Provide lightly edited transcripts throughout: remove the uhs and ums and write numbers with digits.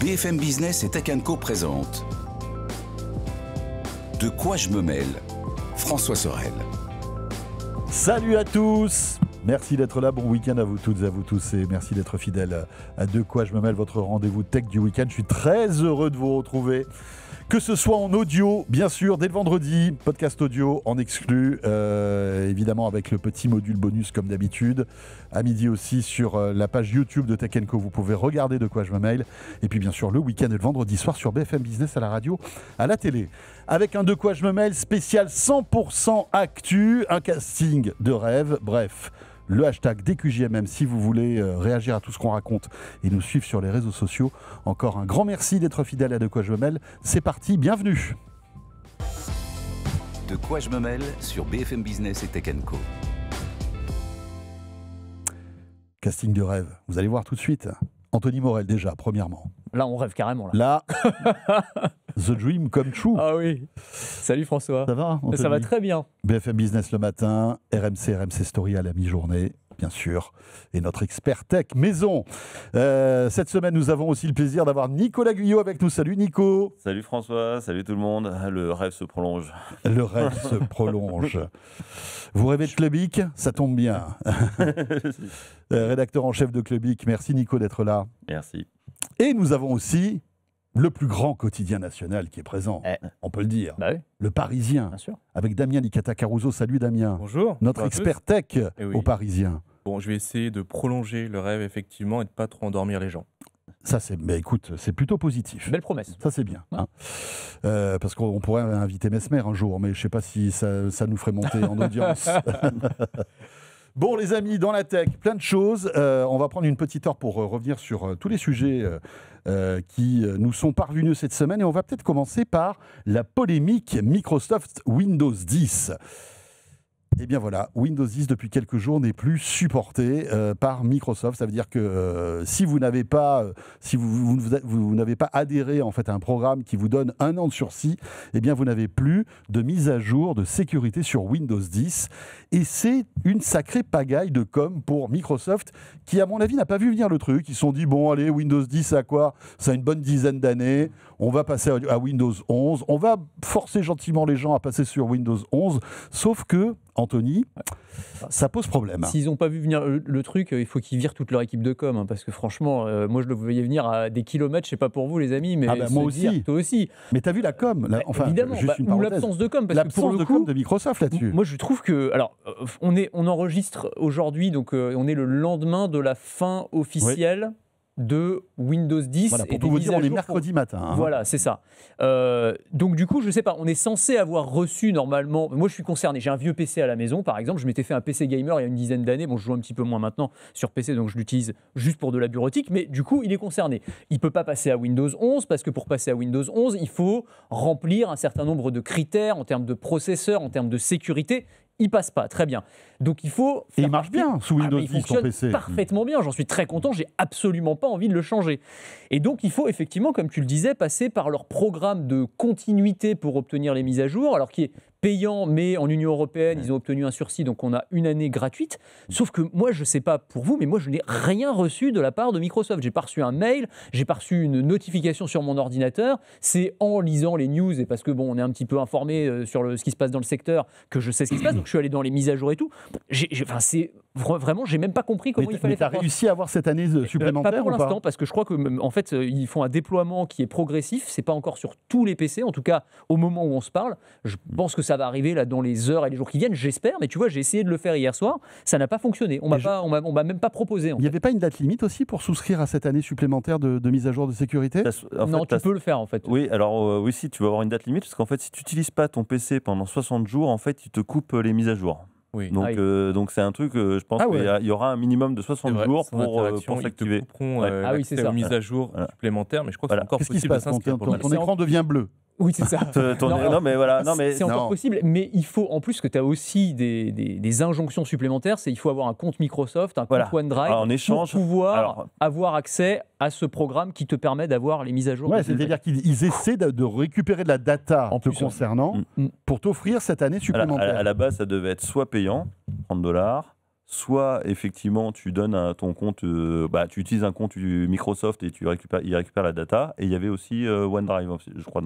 BFM Business et Tech Co présente De quoi je me mêle? François Sorel. Salut à tous! Merci d'être là, bon week-end à vous toutes et à vous tous et merci d'être fidèles à De quoi je me mêle, votre rendez-vous tech du week-end. Je suis très heureux de vous retrouver, que ce soit en audio, bien sûr, dès le vendredi, podcast audio en exclu, évidemment avec le petit module bonus comme d'habitude. À midi aussi sur la page YouTube de Tech Co, vous pouvez regarder De quoi je me mêle. Et puis bien sûr le week-end et le vendredi soir sur BFM Business à la radio, à la télé. Avec un De quoi je me mêle spécial 100% actu, un casting de rêve, bref. Le hashtag DQJMM si vous voulez réagir à tout ce qu'on raconte et nous suivre sur les réseaux sociaux. Encore un grand merci d'être fidèle à De quoi je me mêle. C'est parti, bienvenue. De quoi je me mêle sur BFM Business et Tech Co. Casting de rêve, vous allez voir tout de suite. Anthony Morel déjà, premièrement. Là, on rêve carrément. Là, The Dream Come True. Ah oui. Salut François. Ça va, Anthony? Ça va très bien. BFM Business le matin, RMC Story à la mi-journée, bien sûr. Et notre expert tech maison. Cette semaine, nous avons aussi le plaisir d'avoir Nicolas Guyot avec nous. Salut Nico. Salut François, salut tout le monde. Le rêve se prolonge. Le rêve se prolonge. Vous rêvez de Clubic? Ça tombe bien. Rédacteur en chef de Clubic. Merci Nico d'être là. Merci. Et nous avons aussi le plus grand quotidien national qui est présent, on peut le dire. Bah oui. Le Parisien, Bien sûr. avec Damien Licata-Caruso. Salut Damien. Bonjour. Notre expert tech oui. au Parisien. Bon, je vais essayer de prolonger le rêve, effectivement, et de ne pas trop endormir les gens. Ça, écoute, c'est plutôt positif. Belle promesse. Ça, c'est bien. Hein. Parce qu'on pourrait inviter Mesmer un jour, mais je ne sais pas si ça nous ferait monter en audience. Bon, les amis, dans la tech, plein de choses. On va prendre une petite heure pour revenir sur tous les sujets qui nous sont parvenus cette semaine. Et on va peut-être commencer par la polémique Microsoft Windows 10. Eh bien voilà, Windows 10 depuis quelques jours n'est plus supporté par Microsoft. Ça veut dire que si vous n'avez pas, vous n'avez pas adhéré en fait à un programme qui vous donne 1 an de sursis, eh bien vous n'avez plus de mise à jour de sécurité sur Windows 10. Et c'est une sacrée pagaille de com pour Microsoft qui, à mon avis, n'a pas vu venir le truc. Ils se sont dit, bon allez, Windows 10 ça a quoi? Ça a une bonne dizaine d'années. On va passer à Windows 11. On va forcer gentiment les gens à passer sur Windows 11. Sauf que Anthony, ça pose problème. S'ils n'ont pas vu venir le truc, il faut qu'ils virent toute leur équipe de com. Parce que franchement, moi je le voyais venir à des kilomètres, je ne sais pas pour vous les amis, mais moi aussi. Toi aussi. Mais tu as vu la com enfin, évidemment, ou l'absence de com. Parce que pour le de coup, com de Microsoft là-dessus. Moi je trouve que... Alors, on enregistre aujourd'hui, donc on est le lendemain de la fin officielle de Windows 10. Voilà, pour et tout vous dire, on est pour... mercredi matin. Hein. Voilà, c'est ça. Donc du coup, je sais pas, on est censé avoir reçu normalement... Moi, je suis concerné. J'ai un vieux PC à la maison, par exemple. Je m'étais fait un PC gamer il y a une dizaine d'années. Bon, je joue un petit peu moins maintenant sur PC, donc je l'utilise juste pour de la bureautique. Mais du coup, il est concerné. Il peut pas passer à Windows 11, parce que pour passer à Windows 11, il faut remplir un certain nombre de critères en termes de processeur, en termes de sécurité. Il passe pas, très bien. Donc il faut... Et il marche bien sous Windows 10 ton PC. Parfaitement bien, j'en suis très content, j'ai absolument pas envie de le changer. Et donc il faut effectivement, comme tu le disais, passer par leur programme de continuité pour obtenir les mises à jour, alors qui est payant, mais en Union européenne, ils ont obtenu un sursis, donc on a 1 année gratuite. Sauf que moi, je ne sais pas pour vous, mais moi, je n'ai rien reçu de la part de Microsoft. J'ai pas reçu un mail, j'ai pas reçu une notification sur mon ordinateur. C'est en lisant les news, et parce que bon, on est un petit peu informé sur ce qui se passe dans le secteur, que je sais ce qui se passe, donc je suis allé dans les mises à jour et tout. Vraiment, j'ai même pas compris comment il fallait faire. Mais tu as réussi à avoir cette année supplémentaire pas pour ou pas? l'instant, parce que je crois que en fait, ils font un déploiement qui est progressif. C'est pas encore sur tous les PC, en tout cas au moment où on se parle. Je pense que ça va arriver là dans les heures et les jours qui viennent, j'espère. Mais tu vois, j'ai essayé de le faire hier soir, ça n'a pas fonctionné. On m'a même pas proposé. Il n'y avait pas une date limite aussi pour souscrire à cette année supplémentaire de mise à jour de sécurité? Non, tu peux le faire en fait. Oui, alors oui, si tu vas avoir une date limite, parce qu'en fait, si tu n'utilises pas ton PC pendant 60 jours, en fait, il te coupe les mises à jour. Oui. Donc c'est un truc, je pense qu'il y aura un minimum de 60 jours pour s'activer. Ils te couperont c'est ça. aux mises à jour supplémentaires, mais je crois que c'est encore Qu'est-ce qui se possible de passe? s'inscrire pour le Ton écran devient bleu. Oui, c'est ça. C'est encore possible, mais il faut, en plus que tu as aussi des injonctions supplémentaires, il faut avoir un compte Microsoft, un compte OneDrive, en échange, pour pouvoir avoir accès à ce programme qui te permet d'avoir les mises à jour. Ouais, c'est-à-dire qu'ils essaient de récupérer de la data te concernant pour t'offrir cette année supplémentaire. À la base, ça devait être soit payant, $30, soit effectivement tu donnes ton compte, tu utilises un compte Microsoft et il récupère la data. Et il y avait aussi OneDrive, je crois,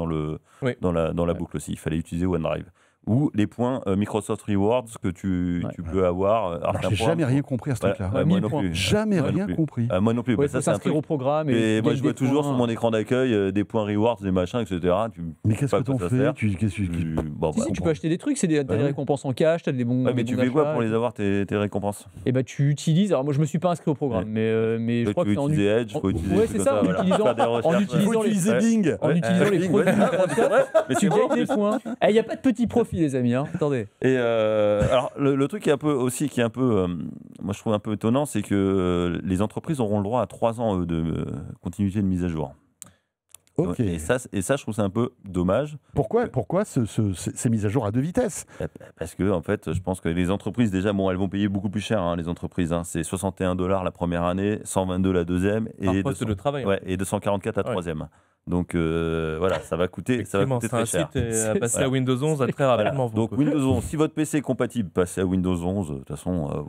Oui. dans la boucle aussi. Il fallait utiliser OneDrive. Ou les points Microsoft Rewards que tu peux avoir. Alors, j'ai jamais rien compris à ce truc-là. moi 1000 non points. plus. Jamais Moi non rien plus. compris. Moi non plus. Ouais, Bah, ça, faut c'est un s'inscrire truc. au programme. Et moi, gagner je vois des toujours points. sur mon écran d'accueil des points rewards, des machins, etc. Mais qu'est-ce pas que t'en quoi ça fais sert. Bon, Si, tu peux acheter des trucs, t'as des récompenses en cash, t'as des bons. Ouais, mais des tu bons fais quoi d'achat. pour les avoir, tes récompenses? Et bah tu utilises. Alors moi je me suis pas inscrit au programme, mais je Toi, crois tu que veux c'est en utiliser Edge, faut utiliser ouais, des c'est trucs ça, comme en voilà. utilisant- Faire des en recherches. Il faut utilisant les utiliser produits. Bing. En utilisant les produits Mais tu c'est bon, gagnes des points. Il n'y a pas de petit profit, les amis. Attendez. Et alors le truc qui est un peu moi je trouve un peu étonnant, c'est que les entreprises auront le droit à 3 ans de continuité de mise à jour. Ok. Et ça je trouve c'est un peu dommage. Pourquoi ces mises à jour à 2 vitesses? Parce que en fait, je pense que les entreprises déjà, elles vont payer beaucoup plus cher. Hein, les entreprises, c'est $61 la première année, 122 la deuxième Par et poste de travail. ouais, et 244 la Ouais. troisième. Donc voilà, ça va coûter Effectivement, très c'est un cher. site à passer Voilà. à Windows 11 très Voilà. rapidement. Donc Windows 11, si votre PC est compatible, passez à Windows 11. De toute façon,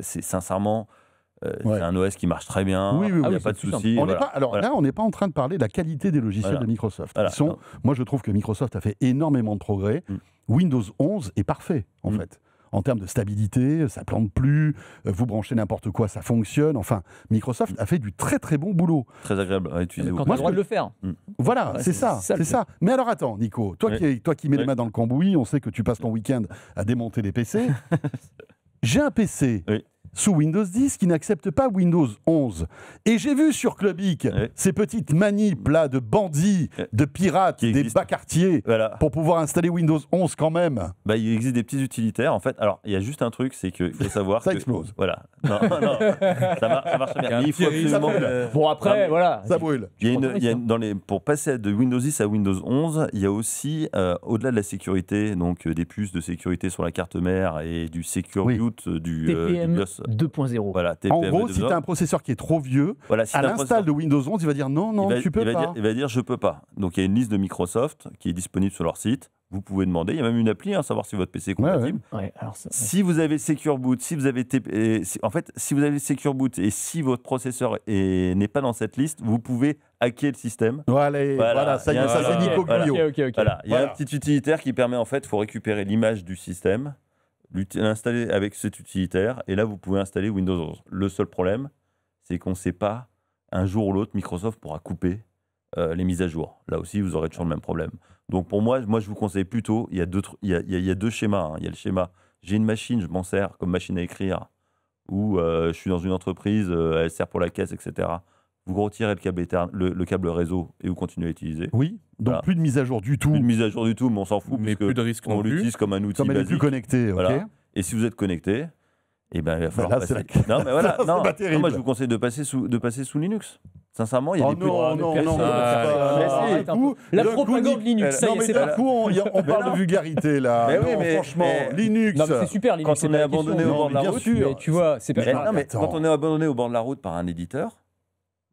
c'est sincèrement, Ouais. c'est un OS qui marche très bien. Oui, oui, il n'y oui, a c'est pas de plus souci. On voilà. n'est pas, alors Voilà. là, on n'est pas en train de parler de la qualité des logiciels Voilà. de Microsoft. Voilà. Non. Moi, je trouve que Microsoft a fait énormément de progrès. Windows 11 est parfait, en fait. En termes de stabilité, ça ne plante plus, vous branchez n'importe quoi, ça fonctionne. Enfin, Microsoft a fait du très très bon boulot. Très agréable à utiliser. Quand au tu as Moi, le droit de le faire. Voilà, Ouais, c'est c'est ça, ça, c'est le ça. Mais alors attends, Nico, toi qui mets les mains dans le cambouis, on sait que tu passes ton week-end à démonter les PC. J'ai un PC Oui. sous Windows 10 qui n'accepte pas Windows 11. Et j'ai vu sur Clubic Oui. ces petites manips là de bandits, de pirates, Qui des existent. bas quartiers Voilà. pour pouvoir installer Windows 11 quand même. Bah, il existe des petits utilitaires. En fait, alors il y a juste un truc, c'est qu'il faut savoir Ça que explose. voilà. Non, ça marche bien. Mais il faut absolument. Bon après, Non, mais- voilà. Ça brûle. Pour passer de Windows 10 à Windows 11, il y a aussi, au-delà de la sécurité, donc des puces de sécurité sur la carte mère et du Secure Oui. Boot du TPM BIOS. 2.0. Voilà, En TPM gros, si tu 2.0. as un processeur qui est trop vieux, Voilà, si à t'as un l'install de Windows 11, il va dire non, non, tu peux pas. il va dire je peux pas. Donc il y a une liste de Microsoft qui est disponible sur leur site. Vous pouvez demander. Il y a même une appli, savoir si votre PC est compatible. Ouais, alors ça- Si vous avez Secure Boot, si vous avez si vous avez Secure Boot et si votre processeur n'est pas dans cette liste, vous pouvez hacker le système. Voilà, ça y est, Il y a ça un- c'est Nico voilà. Guyot. Ok. Voilà, il y a Voilà. un petit utilitaire qui permet en fait, il faut récupérer l'image du système, l'installer avec cet utilitaire, et là vous pouvez installer Windows 11. Le seul problème, c'est qu'on ne sait pas, un jour ou l'autre, Microsoft pourra couper les mises à jour. Là aussi, vous aurez toujours le même problème. Donc pour moi je vous conseille plutôt, il y a deux schémas. Hein. Il y a le schéma, j'ai une machine, je m'en sers comme machine à écrire, ou je suis dans une entreprise, elle sert pour la caisse, etc. Vous retirez le câble réseau et vous continuez à l'utiliser. Oui, donc Voilà. plus de mise à jour du tout, Plus de mise à jour du tout, mais on s'en fout. Mais puisque plus de risque on non plus. l'utilise comme un outil comme elle est plus basique. connectée. ok. Voilà. Et si vous êtes connecté, eh ben, il va falloir là, c'est passer. Non, mais voilà, c'est non. pas terrible. Moi, je vous conseille de passer sous Linux. Sincèrement, il y a Oh des plus- non, non, personne non, ne c'est peut pas- faire. mais Arrête si, un coup- peu. La d'un coup, propagande Nick- Linux, ça y Non, est, mais c'est d'un parti. coup, on parle de vulgarité là. Mais oui, Non, mais- franchement, mais- Linux. Non, mais c'est super, Linux, Quand c'est on pas est la abandonné question. au bord de la bien route, sûr. Mais tu vois, c'est pas Mais, grave. non, mais attends. quand on est abandonné au bord de la route par un éditeur,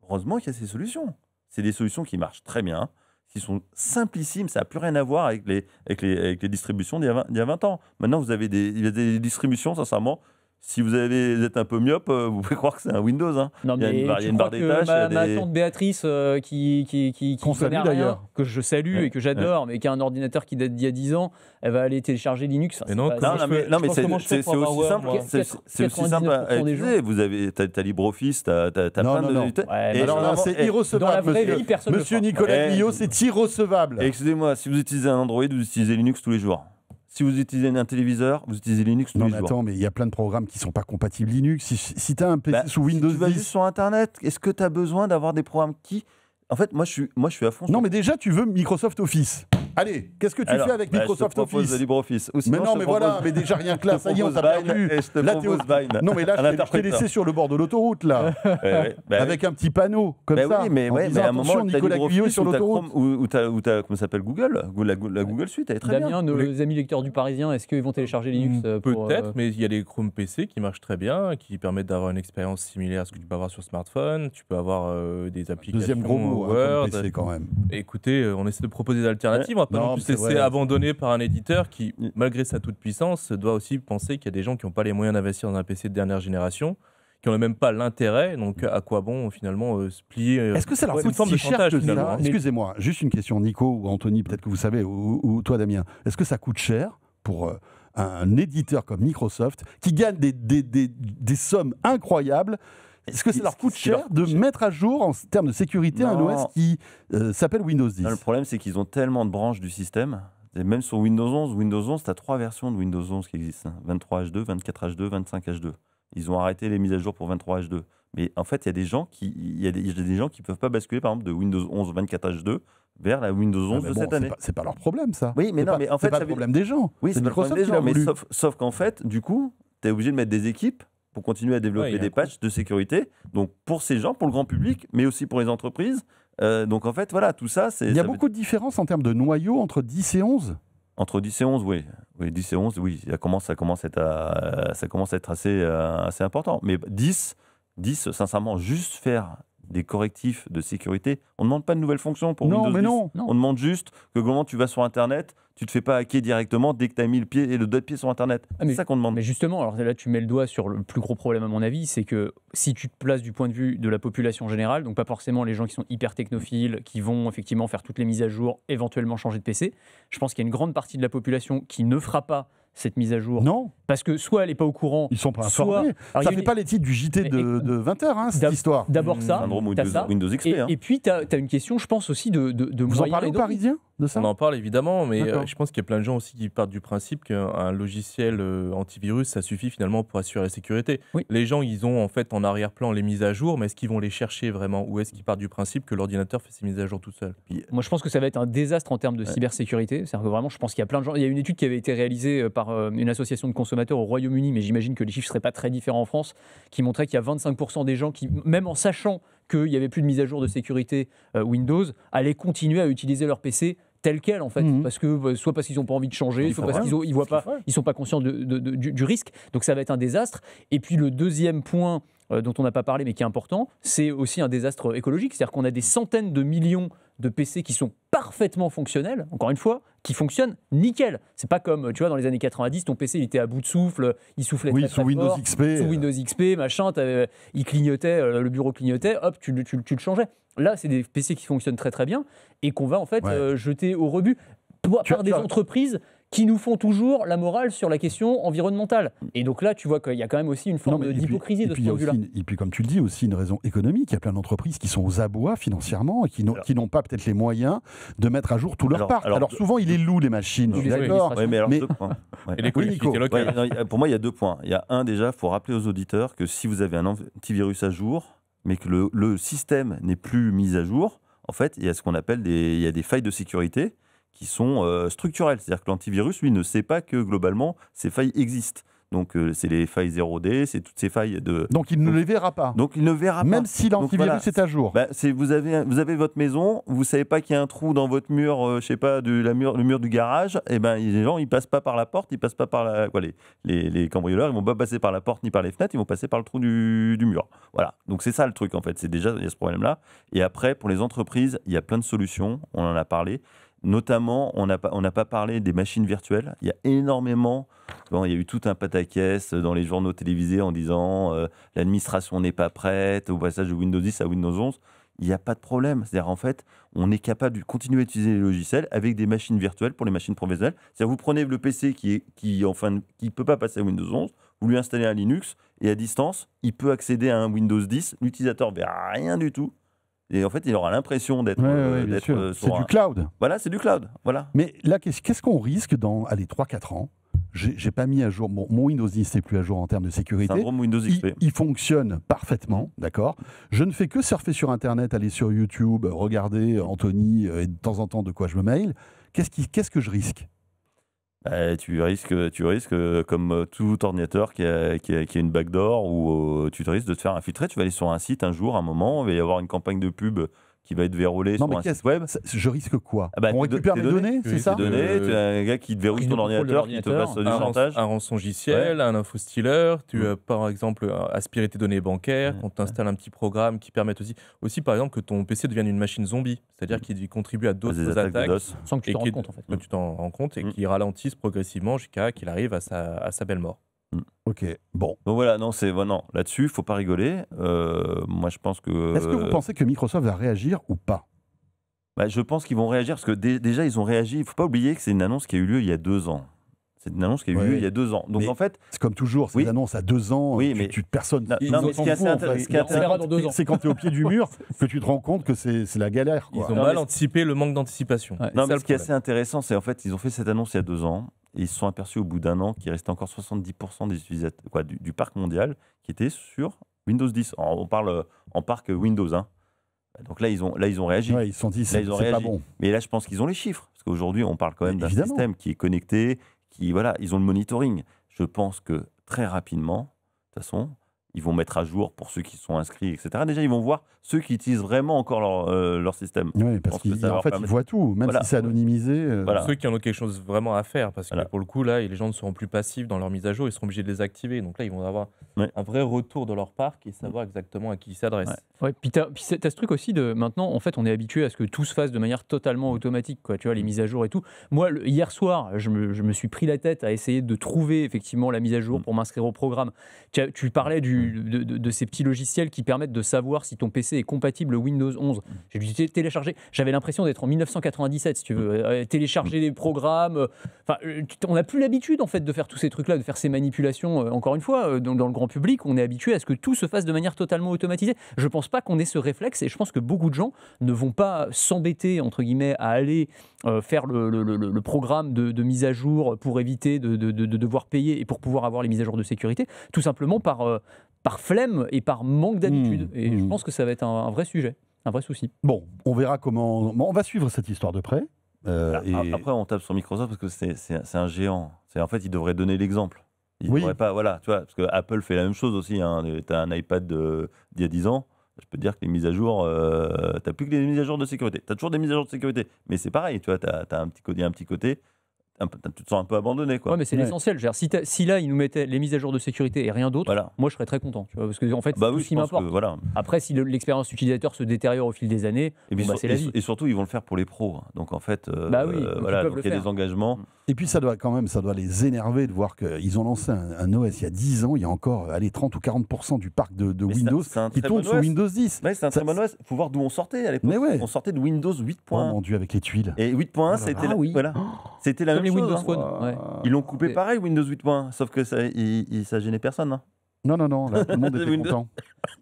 heureusement qu'il y a ces solutions. C'est des solutions qui marchent très bien, qui sont simplissimes, ça n'a plus rien à voir avec les distributions d'il y a 20 ans. Maintenant, il y a des distributions, sincèrement, si vous êtes un peu myope, vous pouvez croire que c'est un Windows. Hein. Non, Il y a mais une tu barre crois des que tâches, il y a ma des- tante Béatrice, qui Qu'on salue connaît rien, d'ailleurs. que je salue Ouais. et que j'adore, mais qui a un ordinateur qui date d'il y a 10 ans, elle va aller télécharger Linux. Mais non, C'est pas- comment Non, je mais, fais- non, je mais pense comment je fais c'est pour aussi avoir, simple. moi. C'est aussi simple à 99% des utiliser. Vous avez, t'as LibreOffice, t'as Non, plein non, de. non. Ouais, mais Et Alors là, vraiment, c'est et- dans la irrecevable, vraie monsieur. vie, personne ne le Monsieur fera. Nicolas Eh, Guillot, c'est irrecevable. Et excusez-moi, si vous utilisez un Android, vous utilisez Linux tous les jours. Si vous utilisez un téléviseur, vous utilisez Linux tous Non, les mais jours. attends, mais il y a plein de programmes qui sont pas compatibles Linux. Si tu as un PC Bah, sous Windows si tu vas juste 10. sur Internet, est-ce que tu as besoin d'avoir des programmes qui. En fait, moi, je suis à fond. Non, mais déjà, tu veux Microsoft Office. Allez, qu'est-ce que tu Alors, fais avec bah, Microsoft je te propose Office LibreOffice. Ou Mais sinon, non, je te mais voilà, propose- mais déjà rien que là, je te ça y est, on t'a propose perdu. Vine, et je te Là, propose t'es- Vine. Non, mais là, Un je t'ai interpréteur. laissé sur le bord de l'autoroute, là, Ouais, bah, avec un petit panneau, comme bah ça. oui, mais, en ouais, disant, mais à un moment, attention, t'as Nicolas LibreOffice Guillot sur ou t'as l'autoroute. Chrome, ou t'as, comment ça s'appelle, Google, la Google Suite, elle est très Damien, bien. nos amis lecteurs du Parisien, est-ce qu'ils vont télécharger Linux pour, Peut-être, mais il y a les Chrome PC qui marchent très bien, qui permettent d'avoir une expérience similaire à ce que tu peux avoir sur smartphone. Tu peux avoir des applications. Deuxième gros mot, chaud comme Word. PC quand même. Écoutez, on essaie de proposer des alternatives. On va pas Non, non plus c'est se laisser vrai. abandonner par un éditeur qui, malgré sa toute-puissance, doit aussi penser qu'il y a des gens qui n'ont pas les moyens d'investir dans un PC de dernière génération, qui n'ont même pas l'intérêt. Donc, à quoi bon, finalement, se plier Est-ce que ça leur c'est coûte une forme si de cher chantage, que finalement. ça Excusez-moi, juste une question, Nico ou Anthony, peut-être que vous savez, ou toi Damien. Est-ce que ça coûte cher pour un éditeur comme Microsoft qui gagne des sommes incroyables? Est-ce que ça leur coûte cher de mettre à jour, en termes de sécurité, un Non. OS qui s'appelle Windows 10? Non, le problème, c'est qu'ils ont tellement de branches du système. Et même sur Windows 11, tu as 3 versions de Windows 11 qui existent. 23 H2, 24 H2, 25 H2. Ils ont arrêté les mises à jour pour 23 H2. Mais en fait, il y a des gens qui ne peuvent pas basculer, par exemple, de Windows 11 24 H2 vers la Windows 11 de cette année. C'est pas leur problème, ça. Oui, mais non, mais en fait, c'est pas ça le problème des gens. Oui, c'est pas le Microsoft problème des qui l'a gens, mais voulu. sauf qu'en fait, du coup, tu es obligé de mettre des équipes pour continuer à Ouais, développer il y a des un coût. patchs de sécurité. Donc, pour ces gens, pour le grand public, mais aussi pour les entreprises. Donc, en fait, voilà, tout ça, c'est... Il y a ça veut- beaucoup de différences en termes de noyau entre 10 et 11. Entre 10 et 11, oui. Oui, 10 et 11, oui, ça commence à être assez important. Mais 10, sincèrement, juste faire des correctifs de sécurité, on ne demande pas de nouvelles fonctions pour Non, Windows mais 10. non. Non. On demande juste que comment tu vas sur Internet, tu te fais pas hacker directement dès que tu as mis le pied et le doigt de pied sur Internet. Ah, mais- C'est ça qu'on demande. Mais justement, alors là, tu mets le doigt sur le plus gros problème, à mon avis, c'est que si tu te places du point de vue de la population générale, donc pas forcément les gens qui sont hyper technophiles, qui vont effectivement faire toutes les mises à jour, éventuellement changer de PC, je pense qu'il y a une grande partie de la population qui ne fera pas cette mise à jour Non, parce que soit elle n'est pas au courant, ils sont pas soit. informés. Alors, il y Ça a fait une- pas les titres du JT Mais- de 20h, cette D'ab- histoire. D'abord ça, Syndrome t'as ça. Windows XP. Et, hein. et puis, tu as une question, je pense aussi, de Vous en moyens parlez et aux d'envie. Parisiens de ça? On en parle évidemment, mais D'accord. je pense qu'il y a plein de gens aussi qui partent du principe qu'un logiciel antivirus, ça suffit finalement pour assurer la sécurité. Oui. Les gens, ils ont en fait en arrière-plan les mises à jour, mais est-ce qu'ils vont les chercher vraiment? Ou est-ce qu'ils partent du principe que l'ordinateur fait ses mises à jour tout seul? Moi, je pense que ça va être un désastre en termes de Ouais. cybersécurité. C'est-à-dire que vraiment, je pense qu'il y a plein de gens. Il y a une étude qui avait été réalisée par une association de consommateurs au Royaume-Uni, mais j'imagine que les chiffres ne seraient pas très différents en France, qui montrait qu'il y a 25% des gens qui, même en sachant qu'il n'y avait plus de mise à jour de sécurité Windows, allaient continuer à utiliser leur PC tel quel en fait, Mhm. parce que soit parce qu'ils n'ont pas envie de changer, Il soit faut parce rien. qu'ils voient pas, ils sont pas conscients du risque. Donc ça va être un désastre. Et puis le deuxième point dont on n'a pas parlé mais qui est important, c'est aussi un désastre écologique. C'est-à-dire qu'on a des centaines de millions de PC qui sont parfaitement fonctionnels, encore une fois, qui fonctionnent nickel. C'est pas comme, tu vois, dans les années 90, ton PC il était à bout de souffle, il soufflait Oui, très, sous très Windows fort. XP. Sous Windows XP, machin, il clignotait, le bureau clignotait, hop, tu le changeais. Là, c'est des PC qui fonctionnent très très bien et qu'on va en fait Ouais. jeter au rebut par des entreprises qui nous font toujours la morale sur la question environnementale. Et donc là, tu vois qu'il y a quand même aussi une Non, forme mais et puis- d'hypocrisie et de ce puis il y a point de vue-là. aussi et puis, comme tu le dis, aussi une raison économique. Il y a plein d'entreprises qui sont aux abois financièrement et qui n'ont pas peut-être les moyens de mettre à jour tout leur Alors- parc. Alors, alors- souvent, ils les louent, les machines. Oui, Je suis oui, d'accord. oui, Ouais, mais alors, Mais- 2 points. Ouais. Et les collectivités Nico. locales. Ouais, non, pour moi, il y a 2 points. Il y a un, déjà, il faut rappeler aux auditeurs que si vous avez un antivirus à jour, mais que le système n'est plus mis à jour, en fait, il y a ce qu'on appelle il y a des failles de sécurité qui sont structurelles. C'est-à-dire que l'antivirus, lui, ne sait pas que globalement, ces failles existent. Donc, c'est les failles 0D, c'est toutes ces failles de... Donc, il ne les verra pas. Donc, il ne verra pas. Même si Donc, l'antivirus voilà. est à jour. Bah, vous avez votre maison, vous savez pas qu'il y a un trou dans votre mur, je sais pas, le mur du garage, et ben les gens ils passent pas par la porte, ils passent pas par les cambrioleurs, ils vont pas passer par la porte ni par les fenêtres, ils vont passer par le trou du mur. Voilà. Donc c'est ça le truc en fait, c'est déjà il y a ce problème là. Et après pour les entreprises, il y a plein de solutions, on en a parlé. Notamment, on n'a pas parlé des machines virtuelles. Il y a énormément, il y a eu tout un pataquès dans les journaux télévisés en disant l'administration n'est pas prête au passage de Windows 10 à Windows 11. Il n'y a pas de problème. C'est-à-dire, en fait, on est capable de continuer à utiliser les logiciels avec des machines virtuelles pour les machines professionnelles. C'est-à-dire, vous prenez le PC qui ne peut pas passer à Windows 11, vous lui installez un Linux et à distance, il peut accéder à un Windows 10. L'utilisateur ne verra rien du tout. Et en fait, il aura l'impression d'être Ouais, bien sûr. C'est du cloud. Voilà, c'est du cloud. Voilà. Mais là, qu'est-ce qu'on risque dans 3-4 ans? J'ai pas mis à jour. Mon Windows 10 n'est plus à jour en termes de sécurité. Syndrome Windows XP. Il fonctionne parfaitement, d'accord. Je ne fais que surfer sur Internet, aller sur YouTube, regarder Anthony et de temps en temps de quoi je me mail. Qu'est-ce que je risque? Tu risques comme tout ordinateur qui a une backdoor, ou tu te risques de te faire infiltrer. Tu vas aller sur un site un jour, un moment, il va y avoir une campagne de pub qui va être vérolé Non, sur mais un site web. je risque quoi? Ah bah, On récupère tes mes données, c'est Oui, ça? tes Tu as un gars qui te verrouille Prise ton de contrôle de ordinateur, qui te fasse du chantage. un rançongiciel, un infostealer, tu as par exemple aspiré tes données bancaires, Ouais, qu'on t'installe un petit programme qui permet aussi par exemple que ton PC devienne une machine zombie, c'est-à-dire qu'il contribue à Des d'autres attaques de attaques DOS. Sans que tu et t'en qui- rendes compte, en fait. que tu t'en rends compte et qui ralentissent progressivement jusqu'à qu'il arrive à sa belle mort. Ok, bon. Donc voilà, non, là-dessus, il faut pas rigoler. Moi, je pense que. Est-ce que vous pensez que Microsoft va réagir ou pas? Je pense qu'ils vont réagir parce que déjà, ils ont réagi. Il ne faut pas oublier que c'est une annonce qui a eu lieu il y a 2 ans. C'est une annonce qui a eu lieu il y a 2 ans. Donc Mais en fait, c'est comme toujours, ces Oui. annonces à 2 ans, Oui, mais- personne. Non, ils non, mais s'en ce qui est assez foutent, en intéressant- fait. ce qui est On verra dans 2 ans. C'est quand tu es au pied du mur que tu te rends compte que c'est la galère. Ils Quoi. ont Non, mal mais- anticipé le manque d'anticipation. Ouais. C'est non, ça mais le ce qui est problème. assez intéressant, c'est en fait, ils ont fait cette annonce il y a 2 ans et ils se sont aperçus au bout d'1 an qu'il restait encore 70% des utilisateurs, du parc mondial qui était sur Windows 10. On parle en parc Windows. Hein. Donc là, ils ont réagi. Ouais, ils se sont dit, Là, c'est ils ont pas réagi. bon. Mais là, je pense qu'ils ont les chiffres. Parce qu'aujourd'hui, on parle quand même d'un Évidemment. système qui est connecté, ils ont le monitoring. Je pense que très rapidement, de toute façon, ils vont mettre à jour pour ceux qui sont inscrits, etc. Déjà, ils vont voir ceux qui utilisent vraiment encore leur système. Oui, parce pense que ça qu'en leur fait, ils permet- voient tout, même Voilà. si c'est anonymisé. Voilà. Ceux qui en ont quelque chose vraiment à faire, parce que Voilà. pour le coup, là, les gens ne seront plus passifs dans leur mise à jour, ils seront obligés de les activer. Donc là, ils vont avoir Ouais. un vrai retour de leur parc et savoir exactement à qui ils s'adressent. Ouais. Ouais, puis t'as ce truc aussi de maintenant, en fait, on est habitué à ce que tout se fasse de manière totalement automatique, quoi. Tu vois, les mises à jour et tout. Moi, hier soir, je me suis pris la tête à essayer de trouver effectivement la mise à jour pour m'inscrire au programme. Tu parlais de ces petits logiciels qui permettent de savoir si ton PC est compatible Windows 11. J'ai dû télécharger. J'avais l'impression d'être en 1997, si tu veux. Télécharger les programmes. On n'a plus l'habitude, en fait, de faire tous ces trucs-là, de faire ces manipulations. Encore une fois, dans le grand public, on est habitué à ce que tout se fasse de manière totalement automatisée. Je pense pas qu'on ait ce réflexe et je pense que beaucoup de gens ne vont pas s'embêter, entre guillemets, à aller faire le programme de mise à jour pour éviter de devoir payer et pour pouvoir avoir les mises à jour de sécurité, tout simplement par flemme et par manque d'habitude. Et je pense que ça va être un vrai sujet, un vrai souci. Bon, on verra comment. Bon, on va suivre cette histoire de près. Et- Après, on tape sur Microsoft parce que c'est un géant. En fait, ils devraient donner l'exemple. Ils Oui. devraient pas, voilà, tu vois, parce que Apple fait la même chose aussi. Hein. Tu as un iPad d'il y a 10 ans. Je peux te dire que les mises à jour, tu n'as plus que des mises à jour de sécurité. Tu as toujours des mises à jour de sécurité, mais c'est pareil, tu vois, tu as un petit côté, tu te sens un peu abandonné, quoi. Ouais, mais c'est Ouais. l'essentiel. Je veux dire, si là, ils nous mettaient les mises à jour de sécurité et rien d'autre, Voilà. moi, je serais très content. Tu vois, parce que, en fait, Bah c'est tout oui, ce qui je pense que, m'importe. voilà. Après, si l'expérience utilisateur se détériore au fil des années, Et, puis bon, bah, c'est la vie. et surtout, ils vont le faire pour les pros. Hein. Donc en fait, Bah oui, donc ils voilà, peuvent donc le il y a faire. des engagements. Et puis ça doit les énerver de voir qu'ils ont lancé un OS il y a 10 ans, il y a encore 30 ou 40% du parc de Mais Windows c'est un qui très tourne bon sur OS. Windows 10. Ouais, c'est un Ça- très bon OS. Il faut voir d'où on sortait à l'époque. Mais ouais. On sortait de Windows 8.1. Oh mon Dieu, avec les tuiles. Et 8.1, ça a été Ah oui. voilà. C'était la Comme même les chose. Windows hein. Phone. Ouais. Ils l'ont coupé Et- pareil, Windows 8.1, sauf que ça gênait personne. Hein. Non, là, tout le monde était Windows. content.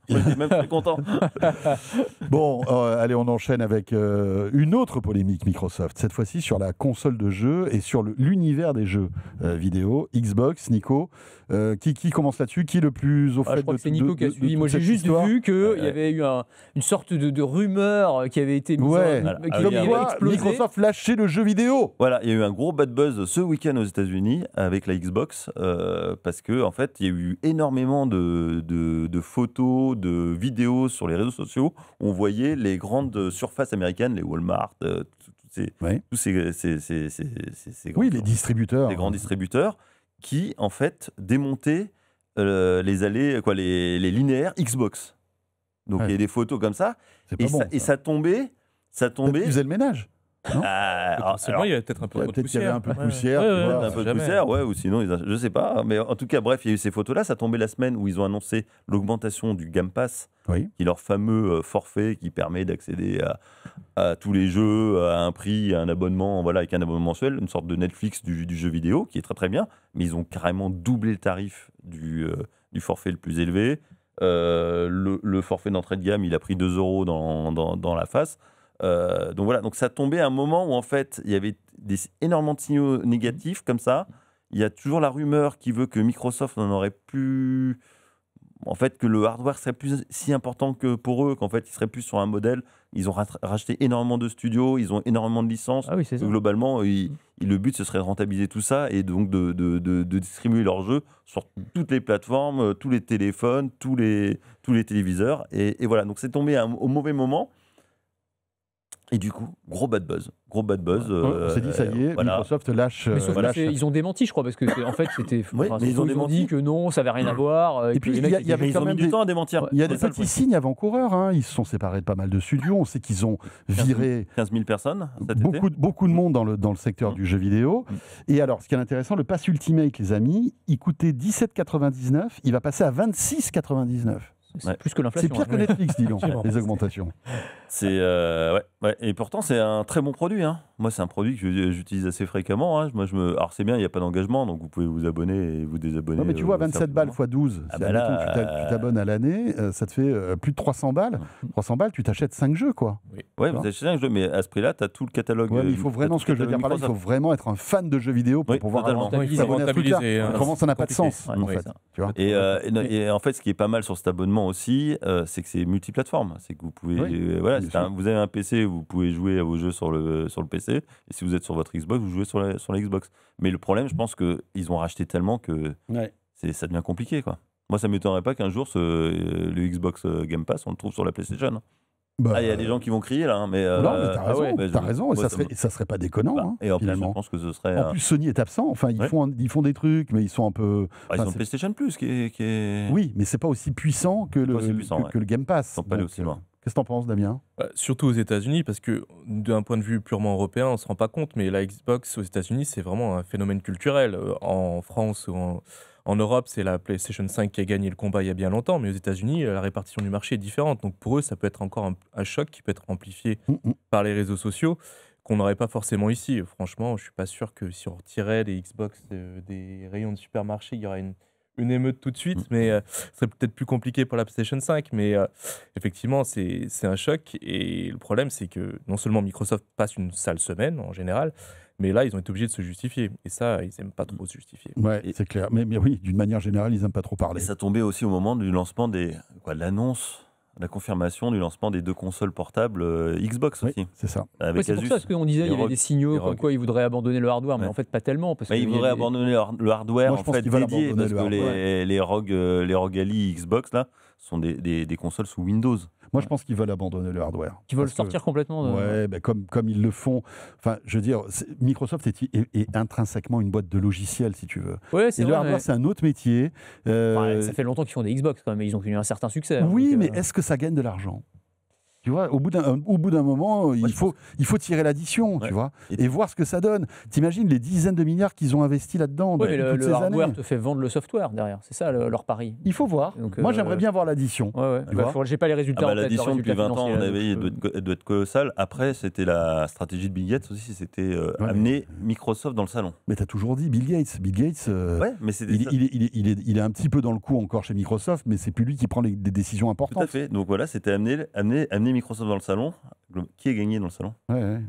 Moi, j'étais même très content. Bon, allez, on enchaîne avec une autre polémique Microsoft, cette fois-ci sur la console de jeu et sur l'univers des jeux vidéo, Xbox, Nico. Qui commence là-dessus? Qui est le plus au fait Je crois de que c'est Nico qui a de suivi. toute Moi, j'ai cette juste histoire vu qu'il y avait eu une sorte de rumeur qui avait été mise Ouais, qui Ah, comme avait quoi explosé. Microsoft lâchait le jeu vidéo. Voilà, il y a eu un gros bad buzz ce week-end aux États-Unis avec la Xbox parce que en fait, il y a eu énormément de photos, de vidéos sur les réseaux sociaux. On voyait les grandes surfaces américaines, les Walmart, Ouais. tous ces Oui, grands- les distributeurs. des grands distributeurs qui en fait démontaient les allées, les linéaires Xbox. Donc Ouais. il y a des photos comme ça C'est pas et, bon. ça tombait. Peut-être qu'ils faisaient le ménage. Potentiellement, il y a peut-être un peu trop de Peut-être qu'il y avait poussière. un peu de Ouais. poussière. Ouais, tu ouais, vois. ouais. un peu de jamais. poussière, ouais, ou sinon, je sais pas. Mais en tout cas, bref, il y a eu ces photos-là. Ça tombait la semaine où ils ont annoncé l'augmentation du Game Pass, Oui. qui est leur fameux forfait qui permet d'accéder à tous les jeux à un prix, à un abonnement, voilà, avec un abonnement mensuel, une sorte de Netflix du jeu vidéo, qui est très très bien. Mais ils ont carrément doublé le tarif du forfait le plus élevé. Le forfait d'entrée de gamme, il a pris 2 € dans la face. Donc voilà, donc ça tombait à un moment où en fait il y avait énormément de signaux négatifs comme ça. Il y a toujours la rumeur qui veut que Microsoft n'en aurait plus, en fait, que le hardware serait plus si important que pour eux, qu'en fait ils seraient plus sur un modèle. Ils ont racheté énormément de studios, ils ont énormément de licences. Ah oui, c'est ça. Globalement, le but ce serait de rentabiliser tout ça et donc de distribuer leurs jeux sur toutes les plateformes, tous les téléphones, tous les téléviseurs. Et voilà, donc c'est tombé au mauvais moment. Et du coup, gros bad buzz. Gros bad buzz. On s'est dit, ça y est, voilà. Microsoft lâche. Mais sauf que lâche. ils ont démenti, je crois, parce que en fait, c'était. Oui, enfin, mais ils ont dit démenti. que non, ça n'avait rien à voir. Et puis, que les il y mecs, avait Mais ils quand ont mis même du temps à démentir. Il y a des C'est ça, le petits truc. signes avant-coureurs. Hein. Ils se sont séparés de pas mal de studios. On sait qu'ils ont viré 15 000 personnes cet été. beaucoup de monde dans le secteur du jeu vidéo. Et alors, ce qui est intéressant, le pass Ultimate, les amis, il coûtait 17,99. Il va passer à 26,99. c'est Ouais. plus que l'inflation. C'est pire que hein. Netflix, dis donc, les augmentations. C'est ouais. Et pourtant c'est un très bon produit. Hein. Moi c'est un produit que j'utilise assez fréquemment. Hein. Alors c'est bien, il n'y a pas d'engagement, donc vous pouvez vous abonner et vous désabonner. Non, mais tu vois, 27 balles x 12, Ah si bah admettons là, que tu t'abonnes à l'année, ça te fait plus de 300 balles. 300 balles, tu t'achètes 5 jeux, quoi. Ouais, vous achetez un jeu, mais à ce prix-là, tu as tout le catalogue. Ouais, mais il faut vraiment, ce que je veux dire par là, il faut vraiment être un fan de jeux vidéo pour Oui, pouvoir totalement. s'abonner à ce truc-là. Rentabiliser, hein. Autrement, ça n'a pas de Compliqué. sens, Ouais, en oui, fait. ça. Tu vois Et en fait, ce qui est pas mal sur cet abonnement aussi, c'est que c'est multiplateforme. C'est que vous pouvez, Oui, voilà, bien sûr. vous avez un PC, vous pouvez jouer à vos jeux sur le PC. Et si vous êtes sur votre Xbox, vous jouez sur la Xbox. Mais le problème, je pense qu'ils ont racheté tellement que ça devient compliqué, quoi. Moi, ça m'étonnerait pas qu'un jour, le Xbox Game Pass, on le trouve sur la PlayStation. Bah, Il y a des gens qui vont crier là, hein, mais non, mais t'as raison, ouais, t'as raison, et moi, ça serait pas déconnant, hein, et en plus, finalement. je pense que ce serait. En plus, Sony est absent. Enfin, ils font des trucs, mais ils sont un peu. Ils enfin, ont PlayStation Plus qui est. Oui, mais c'est pas aussi puissant que le, aussi puissant, que le Game Pass. Ils sont pas allés Donc, aussi loin. Qu'est-ce que t'en penses, Damien? Surtout aux États-Unis, parce que d'un point de vue purement européen, on ne se rend pas compte, mais la Xbox aux États-Unis, c'est vraiment un phénomène culturel. En France ou en Europe, c'est la PlayStation 5 qui a gagné le combat il y a bien longtemps, mais aux États-Unis, la répartition du marché est différente. Donc pour eux, ça peut être encore un choc qui peut être amplifié par les réseaux sociaux qu'on n'aurait pas forcément ici. Franchement, je ne suis pas sûr que si on retirait les Xbox des rayons de supermarché, il y aurait une émeute tout de suite, mais ce serait peut-être plus compliqué pour la PlayStation 5. Mais effectivement, c'est un choc. Et le problème, c'est que non seulement Microsoft passe une sale semaine en général, mais là, ils ont été obligés de se justifier. Et ça, ils n'aiment pas trop se justifier. Ouais, c'est clair. Mais oui, d'une manière générale, ils n'aiment pas trop parler. Et ça tombait aussi au moment du lancement de l'annonce, la confirmation du lancement des 2 consoles portables Xbox Oui, aussi. c'est ça. Avec Ouais, c'est pour Asus. ça parce qu'on disait il y avait des signaux comme quoi ils voudraient abandonner le hardware, mais Ouais. en fait pas tellement. Parce Mais ils qu'il y a voudraient des- abandonner le hardware Moi, je en pense fait qu'ils veulent dédié, abandonner parce le que les ROG Ali Xbox là sont des consoles sous Windows. Moi, je pense qu'ils veulent abandonner le hardware. Qui veulent Parce que- sortir complètement. Ouais, ben comme ils le font. Enfin, je veux dire, Microsoft est intrinsèquement une boîte de logiciels, si tu veux. Ouais, Et c'est le vrai. hardware, mais- c'est un autre métier. Enfin, ça fait longtemps qu'ils font des Xbox quand même, mais ils ont connu un certain succès. hein, Oui, donc, mais est-ce que ça gagne de l'argent? Tu vois, au bout d'un moment, il faut tirer l'addition, Ouais. tu vois, et voir ce que ça donne. T'imagines les dizaines de milliards qu'ils ont investis là-dedans Ouais, mais depuis toutes le ces hardware années. te fait vendre le software derrière. C'est ça leur pari. Il faut voir. Donc, Moi, j'aimerais bien voir l'addition. Ouais. Tu vois J'ai pas les résultats. en tête, leurs L'addition depuis résultats 20 ans, financiers, on avait, donc, elle doit être colossale. Après, c'était la stratégie de Bill Gates aussi, c'était amener Microsoft dans le salon. Mais t'as toujours dit Bill Gates. Bill Gates, Ouais, mais c'était il est un petit peu dans le coup encore chez Microsoft, mais c'est plus lui qui prend des décisions tout importantes. à fait. Donc voilà, c'était amener Microsoft dans le salon. Qui a gagné dans le salon? Ouais.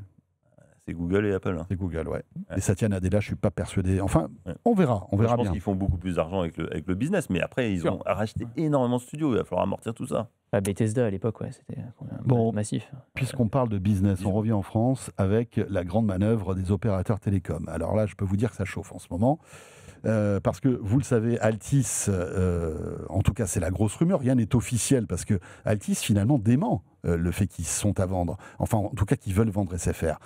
C'est Google et Apple. Hein. C'est Google, ouais. Et Satya Nadella, je suis pas persuadé. Enfin, Ouais. on verra Je pense bien. qu'ils font beaucoup plus d'argent avec le business, mais après, ils Sûr. ont racheté énormément de studios. Il va falloir amortir tout ça. Bethesda à l'époque, ouais, c'était Bon. massif. Puisqu'on parle de business, on revient en France avec la grande manœuvre des opérateurs télécoms. Alors là, je peux vous dire que ça chauffe en ce moment. Parce que vous le savez, Altice, en tout cas c'est la grosse rumeur, rien n'est officiel parce que Altice finalement dément le fait qu'ils sont à vendre, enfin en tout cas qu'ils veulent vendre SFR.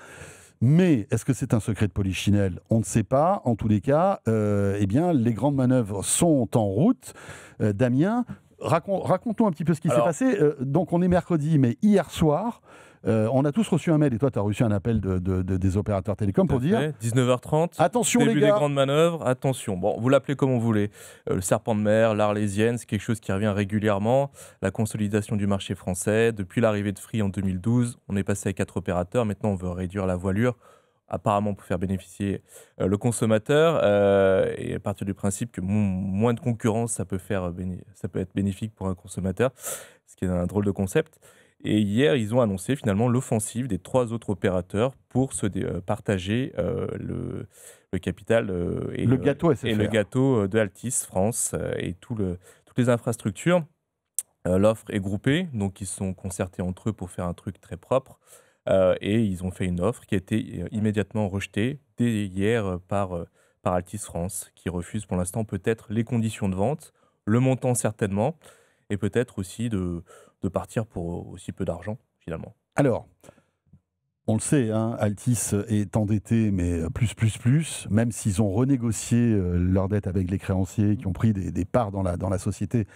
Mais est-ce que c'est un secret de polichinelle? On ne sait pas. En tous les cas, eh bien, les grandes manœuvres sont en route. Damien, raconte-nous un petit peu ce qui s'est passé. Donc on est mercredi, mais hier soir, on a tous reçu un mail, et toi tu as reçu un appel des opérateurs télécoms pour dire 19h30. attention Début les des gars, grandes manœuvres, attention. Bon, vous l'appelez comme vous voulez. Le serpent de mer, l'Arlésienne, c'est quelque chose qui revient régulièrement. La consolidation du marché français. Depuis l'arrivée de Free en 2012, on est passé à 4 opérateurs. Maintenant, on veut réduire la voilure, apparemment pour faire bénéficier le consommateur. Et à partir du principe que moins de concurrence, ça peut être bénéfique pour un consommateur, ce qui est un drôle de concept. Et hier, ils ont annoncé finalement l'offensive des 3 autres opérateurs pour se partager le capital et le gâteau SFR. et le gâteau de Altice France et toutes les infrastructures. L'offre est groupée, donc ils sont concertés entre eux pour faire un truc très propre. Et ils ont fait une offre qui a été immédiatement rejetée dès hier par Altice France, qui refuse pour l'instant peut-être les conditions de vente, le montant certainement, et peut-être aussi de partir pour aussi peu d'argent, finalement. Alors, On le sait, hein, Altice est endetté, mais plus, même s'ils ont renégocié leur dette avec les créanciers, qui ont pris des parts dans la société,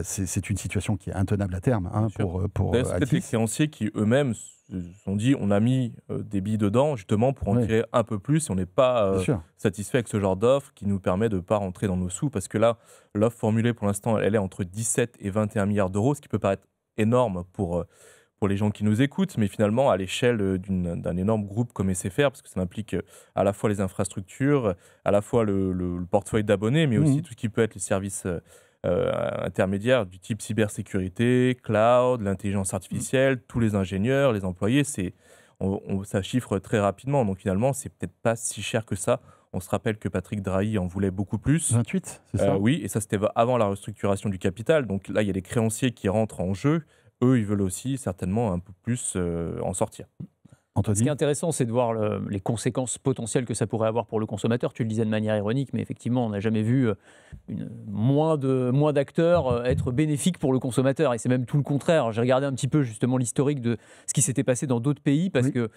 c'est une situation qui est intenable à terme hein, pour D'ailleurs, c'est peut-être les Altice. créanciers qui eux-mêmes se sont dit on a mis des billes dedans justement pour en Ouais. créer un peu plus et on n'est pas Bien sûr. satisfait avec ce genre d'offre qui nous permet de ne pas rentrer dans nos sous parce que là, l'offre formulée pour l'instant, elle est entre 17 et 21 milliards d'euros, ce qui peut paraître énorme pour les gens qui nous écoutent, mais finalement, à l'échelle d'un énorme groupe comme SFR, parce que ça implique à la fois les infrastructures, à la fois le portefeuille d'abonnés, mais aussi tout ce qui peut être les services intermédiaires du type cybersécurité, cloud, l'intelligence artificielle, tous les ingénieurs, les employés, ça chiffre très rapidement. Donc finalement, c'est peut-être pas si cher que ça. On se rappelle que Patrick Drahi en voulait beaucoup plus. 28, c'est ça Oui, et ça c'était avant la restructuration du capital. Donc là, il y a les créanciers qui rentrent en jeu. Eux, ils veulent aussi certainement un peu plus en sortir. Anthony? Ce qui est intéressant, c'est de voir les conséquences potentielles que ça pourrait avoir pour le consommateur. Tu le disais de manière ironique, mais effectivement, on n'a jamais vu moins d'acteurs être bénéfiques pour le consommateur. Et c'est même tout le contraire. J'ai regardé un petit peu justement l'historique de ce qui s'était passé dans d'autres pays, parce Oui. que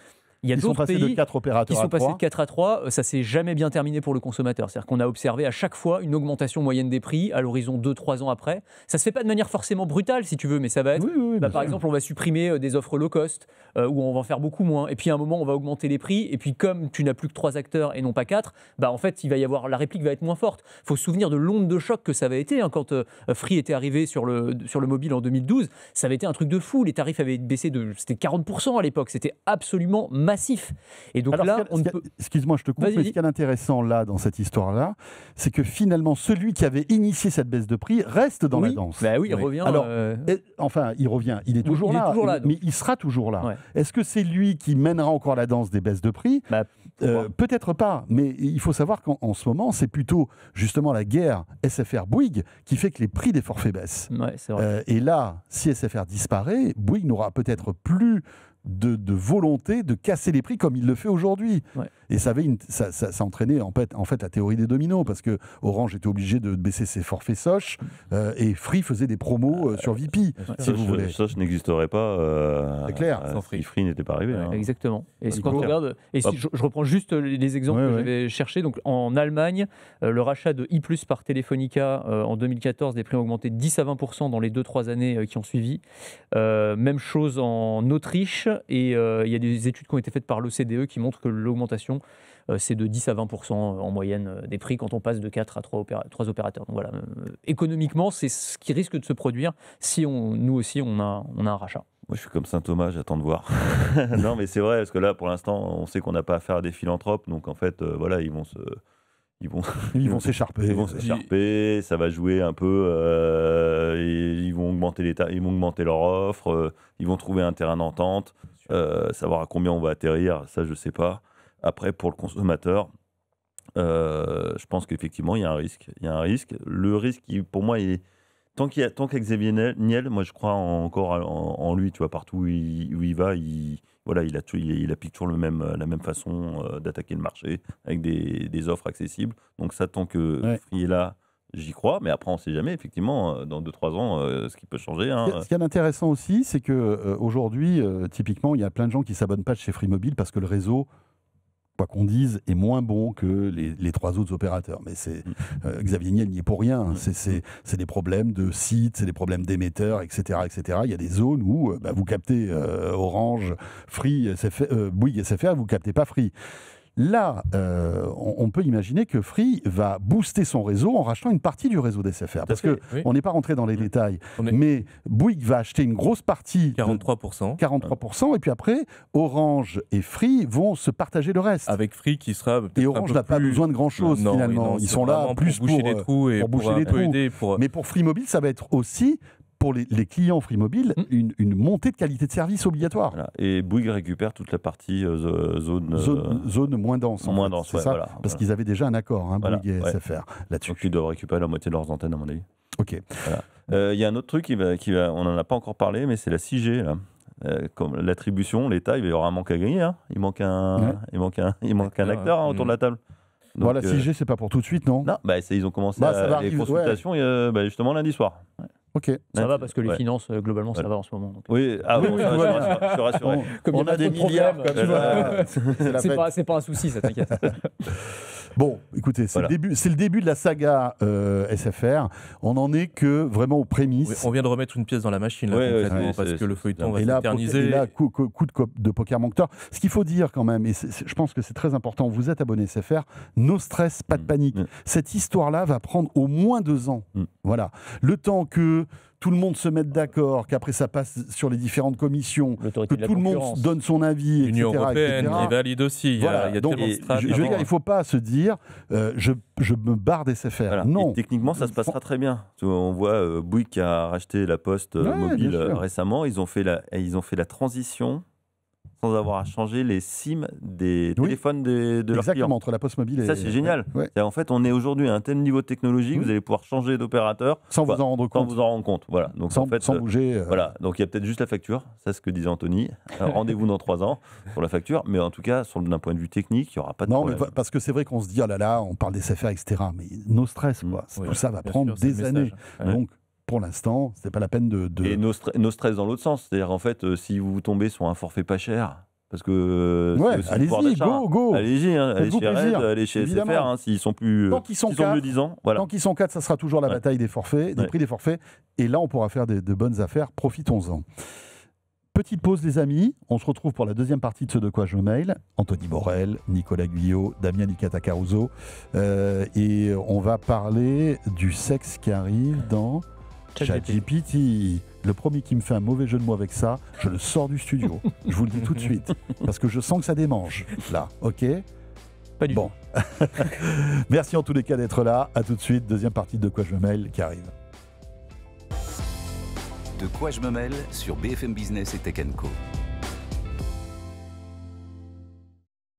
il y a Ils sont d'autres passés pays de 4 opérateurs qui sont à passés 3. de 4 à 3, ça s'est jamais bien terminé pour le consommateur. C'est-à-dire qu'on a observé à chaque fois une augmentation moyenne des prix à l'horizon 2-3 ans après. Ça se fait pas de manière forcément brutale, si tu veux, mais ça va être... Oui, Bah, bien par sûr. exemple, on va supprimer des offres low cost, où on va en faire beaucoup moins. Et puis à un moment, on va augmenter les prix. Et puis comme tu n'as plus que 3 acteurs et non pas 4, bah, en fait, la réplique va être moins forte. Il faut se souvenir de l'onde de choc que ça avait été quand Free était arrivé sur le mobile en 2012. Ça avait été un truc de fou. Les tarifs avaient baissé c'était 40% à l'époque. C'était absolument massif. Et donc Alors, là, on ne peut... excuse-moi, je te coupe, Vas-y, mais dis. ce qui est intéressant là, dans cette histoire-là, c'est que finalement, celui qui avait initié cette baisse de prix reste dans la Oui, danse. bah oui, il Oui. revient. Alors, enfin, il revient, il est toujours il est là, toujours là, donc. mais il sera toujours là. Ouais. Est-ce que c'est lui qui mènera encore la danse des baisses de prix? Bah, Peut-être pas, mais il faut savoir qu'en ce moment, c'est plutôt justement la guerre SFR-Bouygues qui fait que les prix des forfaits baissent. ouais, c'est vrai. Et là, si SFR disparaît, Bouygues n'aura peut-être plus de volonté de casser les prix comme il le fait aujourd'hui. Ouais. Et ça entraînait en fait la théorie des dominos, parce que Orange était obligé de baisser ses forfaits Soch et Free faisait des promos sur VP, si vous voulez. Ça, je n'existerait pas. C'est clair. Sans Si Free. Free n'était pas arrivé. hein. Exactement. Et Il quand on faut. regarde, et si je reprends juste les exemples Ouais, que ouais. j'avais cherchés. Donc en Allemagne, le rachat de I+ par Telefonica en 2014, les prix ont augmenté de 10 à 20% dans les 2-3 années qui ont suivi. Même chose en Autriche, et il y a des études qui ont été faites par l'OCDE qui montrent que l'augmentation c'est de 10 à 20% en moyenne des prix quand on passe de 4 à 3 opérateurs. Donc voilà, économiquement, c'est ce qui risque de se produire si nous aussi on a un rachat. Moi, je suis comme Saint-Thomas, j'attends de voir. Non, mais c'est vrai, parce que là, pour l'instant, on sait qu'on n'a pas affaire à des philanthropes, donc en fait, voilà, ils vont s'écharper. Ils vont s'écharper, ça va jouer un peu, et ils vont augmenter leur offre, ils vont trouver un terrain d'entente, savoir à combien on va atterrir, ça je sais pas. Après, pour le consommateur, je pense qu'effectivement il y a un risque. Le risque, pour moi, tant qu'il y a Xavier Niel, moi je crois encore en lui, tu vois, partout où il va, il applique toujours la même façon d'attaquer le marché avec des offres accessibles. Donc ça, tant que Free est là, j'y crois. Mais après, on ne sait jamais, effectivement, dans 2-3 ans, ce qui peut changer. Hein. Ce qui est intéressant aussi, c'est qu'aujourd'hui, typiquement, il y a plein de gens qui ne s'abonnent pas chez Free Mobile parce que le réseau, quoi qu'on dise, est moins bon que les 3 autres opérateurs. Mais Xavier Niel n'y est pour rien. C'est des problèmes de sites, c'est des problèmes d'émetteurs, etc., etc. Il y a des zones où vous captez Orange, Free, Bouygues, SFR, vous ne captez pas Free. Là, on peut imaginer que Free va booster son réseau en rachetant une partie du réseau d'SFR. Parce qu'on n'est pas rentré dans les détails. Mais Bouygues va acheter une grosse partie, 43%. 43%, et puis après, Orange et Free vont se partager le reste. Avec Free qui sera peut-être Et Orange n'a pas besoin de grand-chose, finalement. Ils sont là plus pour boucher les trous et pour boucher un les peu trous. aider. Mais pour Free Mobile, ça va être aussi, pour les clients Free Mobile, une montée de qualité de service obligatoire. Voilà. Et Bouygues récupère toute la partie zone moins dense. Moins dense, c'est ça, parce qu'ils avaient déjà un accord, Bouygues et SFR, là-dessus. Donc ils doivent récupérer la moitié de leurs antennes, à mon avis. Ok. Il y a un autre truc, on n'en a pas encore parlé, mais c'est la 6G, là. Comme l'attribution, l'État, il y aura un manque à gagner. Hein. Il manque un acteur autour de la table. Donc, la 6G, c'est pas pour tout de suite, non? Non, ils ont commencé ça va les arriver, consultations justement lundi soir. Ok. Ça va parce que les Ouais. finances, globalement, ça Ouais. va en ce moment. Donc. Oui, ah oui, Oui, ça, tout va bien. je suis rassuré. Comme il y On pas a des trop de milliards problèmes, comme ça. C'est la fête. c'est pas un souci, ça t'inquiète. Bon, écoutez, c'est Voilà. le début de la saga SFR. On n'en est que vraiment aux prémices. Oui, on vient de remettre une pièce dans la machine, là, Ouais, ouais, concrètement, c'est- parce c'est- que le c'est feuilleton bien. va Et là, s'éterniser. coup de poker Monctor. Ce qu'il faut dire quand même, et je pense que c'est très important, vous êtes abonné SFR, no stress, pas de panique. Cette histoire-là va prendre au moins 2 ans. Voilà. Le temps que tout le monde se mette d'accord, qu'après ça passe sur les différentes commissions, que L'autorité de la tout le monde concurrence. donne son avis, L'Union etc., européenne etc. qui valide aussi. Voilà. Il y a Donc, tellement de strates je veux avant, dire, il ne faut pas se dire je me barre des SFR. Voilà. Non. Et techniquement, ça se passera très bien. On voit Bouygues qui a racheté la Poste Ouais, mobile bien sûr. récemment. Ils ont fait la transition sans avoir à changer les SIM des Oui. téléphones de leurs Exactement, clients. entre la Poste mobile et... Ça, c'est génial. Ouais. C'est-à-dire, en fait, on est aujourd'hui à un tel niveau technologique, Oui. vous allez pouvoir changer d'opérateur Sans Bah, vous en rendre sans compte. vous en rendre compte. Voilà. Donc, Sans, en fait, sans bouger. voilà. Donc, il y a peut-être juste la facture. Ça, c'est ce que disait Anthony. Rendez-vous dans 3 ans pour la facture. Mais en tout cas, d'un point de vue technique, il n'y aura pas de Non, mais problème. parce que c'est vrai qu'on se dit, oh là là, on parle des SFR, etc. Mais no stress, quoi. Oui, Tout ça va bien prendre sûr, c'est des le années. message. Ouais. Donc, pour l'instant, c'est pas la peine de... Et no stress dans l'autre sens. C'est-à-dire, en fait, si vous tombez sur un forfait pas cher, parce que Ouais, c'est aussi le pouvoir allez-y, d'achat, hein. go. Allez-y, hein, allez Faites-vous chez plaisir, Red, allez chez évidemment. SFR, hein, s'ils sont plus, Tant qu'ils sont s'ils sont quatre, mieux disants. Voilà. Tant qu'ils sont 4, ça sera toujours la Ouais. bataille des forfaits, des Ouais. prix des forfaits. Et là, on pourra faire de bonnes affaires. Profitons-en. Petite pause, les amis. On se retrouve pour la deuxième partie de ce De quoi je me mail. Anthony Morel, Nicolas Guyot, Damien Licata Caruso. Et on va parler du sexe qui arrive dans ChatGPT. Le premier qui me fait un mauvais jeu de mots avec ça, je le sors du studio. Je vous le dis tout de suite. Parce que je sens que ça démange. Là, ok ? Pas du Bon. Merci en tous les cas d'être là. À tout de suite. Deuxième partie de quoi je me mail qui arrive. De quoi je me mêle sur BFM Business et Tech Co.